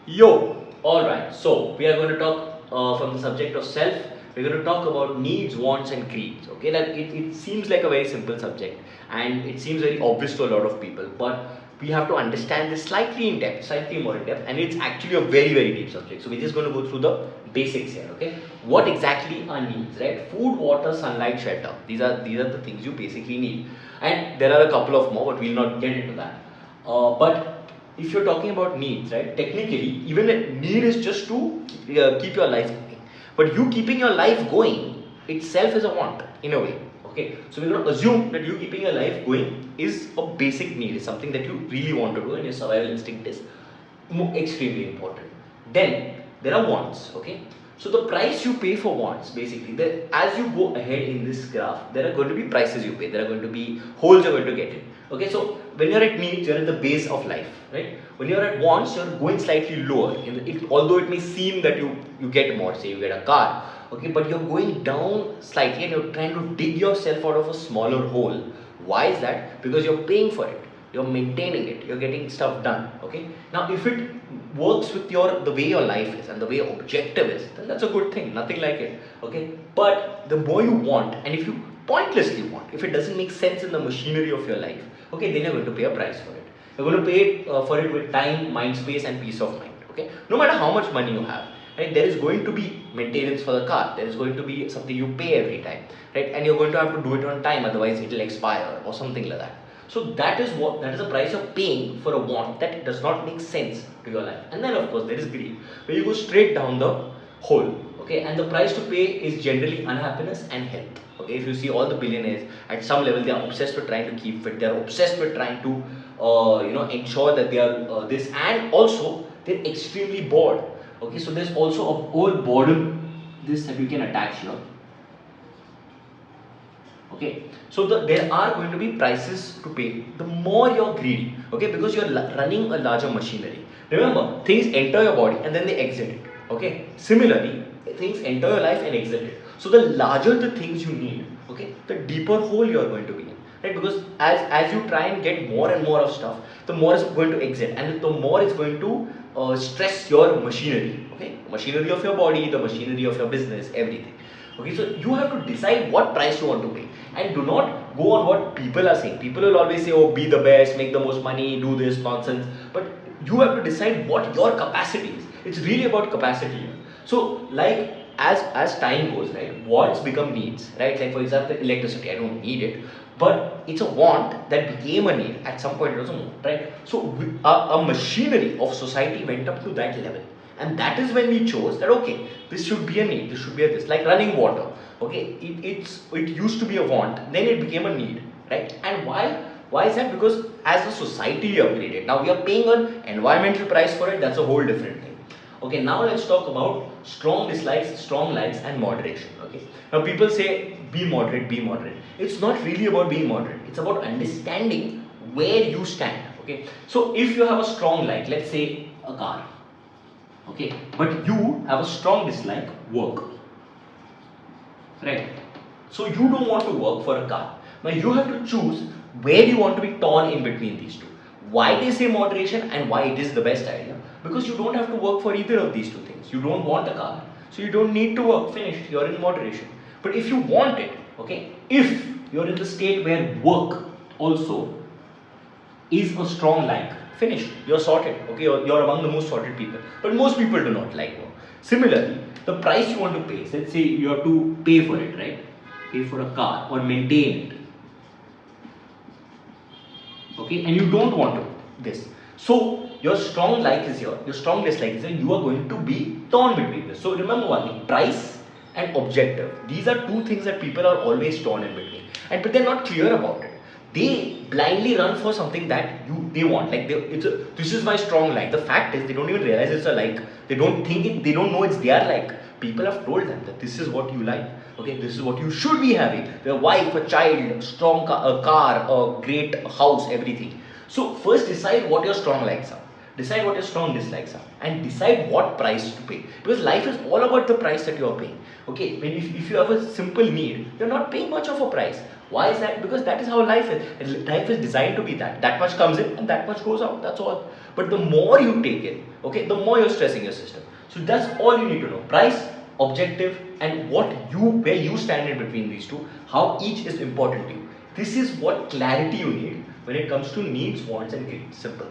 Yo, alright, so we are going to talk from the subject of self. We're going to talk about needs, wants, and creeds. Okay, that it seems like a very simple subject and it seems very obvious to a lot of people, but we have to understand this slightly in depth, slightly more in depth, and it's actually a very, very deep subject. So, we're just going to go through the basics here. Okay, what exactly are needs, right? Food, water, sunlight, shelter. These are the things you basically need, and there are a couple of more, but we'll not get into that. But if you're talking about needs, right, technically even a need is just to keep your life going, but you keeping your life going itself is a want in a way. Okay, so we're going to assume that you keeping your life going is a basic need, is something that you really want to do and your survival instinct is extremely important. Then there are wants. Okay, so the price you pay for wants, basically, as you go ahead in this graph, there are going to be prices you pay, there are going to be holes you're going to get in. Okay, so when you're at needs, you're at the base of life, right? When you're at wants, you're going slightly lower. Although it may seem that you get more, say you get a car, okay, but you're going down slightly and you're trying to dig yourself out of a smaller hole. Why is that? Because you're paying for it, you're maintaining it, you're getting stuff done. Okay, now if it works with the way your life is and the way your objective is, then that's a good thing, nothing like it. Okay, but the more you want, and if you pointlessly want, if it doesn't make sense in the machinery of your life, okay, then you're going to pay a price for it. You're going to pay for it with time, mind space, and peace of mind. Okay, no matter how much money you have, right, there is going to be maintenance for the car, there is going to be something you pay every time, right, and you're going to have to do it on time, otherwise it will expire or something like that. So that is the price of paying for a want that does not make sense to your life. And then of course there is greed, where you go straight down the hole. Okay, and the price to pay is generally unhappiness and health. Okay, if you see all the billionaires, at some level they are obsessed with trying to keep fit, they are obsessed with trying to ensure that they are this, and also they're extremely bored. Okay, so there's also a whole boredom this that we can attach here. Okay, so there are going to be prices to pay the more you're greedy. Okay, because you're running a larger machinery. Remember, things enter your body and then they exit it. Okay, similarly, things enter your life and exit it. So the larger the things you need, okay, the deeper hole you're going to be in, right? Because as you try and get more and more of stuff, the more it's going to exit, and the more it's going to stress your machinery. Okay, machinery of your body, the machinery of your business, everything. Okay, so you have to decide what price you want to pay, and do not go on what people are saying. People will always say, oh, be the best, make the most money, do this nonsense, but you have to decide what your capacity is. It's really about capacity here. So like as time goes, right, wants become needs, right? Like for example, electricity, I don't need it, but it's a want that became a need. At some point it was a want, right? So a machinery of society went up to that level, and that is when we chose that, okay, this should be a need, this should be a this, like running water. Okay, it used to be a want, then it became a need, right? And why is that? Because as a society we upgraded, now we are paying an environmental price for it. That's a whole different thing. Okay, now let's talk about strong dislikes, strong likes, and moderation. Okay, now people say be moderate, be moderate. It's not really about being moderate, it's about understanding where you stand. Okay, so if you have a strong like, let's say a car, okay, but you have a strong dislike work, right? So you don't want to work for a car. Now you have to choose where you want to be torn in between these two. Why they say moderation and why it is the best idea? Because you don't have to work for either of these two things. You don't want a car, so you don't need to work. Finished. You're in moderation. But if you want it, okay, if you're in the state where work also is a strong like, finished, you're sorted. Okay, you're among the most sorted people. But most people do not like work. Similarly, the price you want to pay, let's say you have to pay for it, right? Pay for a car or maintain it. Okay, and you don't want to this. So your strong like is here, your strong dislike is here, you are going to be torn between this. So remember one thing, price and objective. These are two things that people are always torn in between. And but they're not clear about it. They blindly run for something that they want. Like this is my strong like. The fact is they don't even realize it's a like. They don't think it, they don't know it's their like. People have told them that this is what you like. Okay, this is what you should be having. A wife, a child, strong a car, a great house, everything. So first decide what your strong likes are. Decide what your strong dislikes are, and decide what price to pay. Because life is all about the price that you are paying. Okay, if you have a simple need, you're not paying much of a price. Why is that? Because that is how life is. Life is designed to be that. That much comes in and that much goes out. That's all. But the more you take in, okay, the more you're stressing your system. So that's all you need to know: price, objective, and where you stand in between these two, how each is important to you. This is what clarity you need when it comes to needs, wants, and greed. Simple.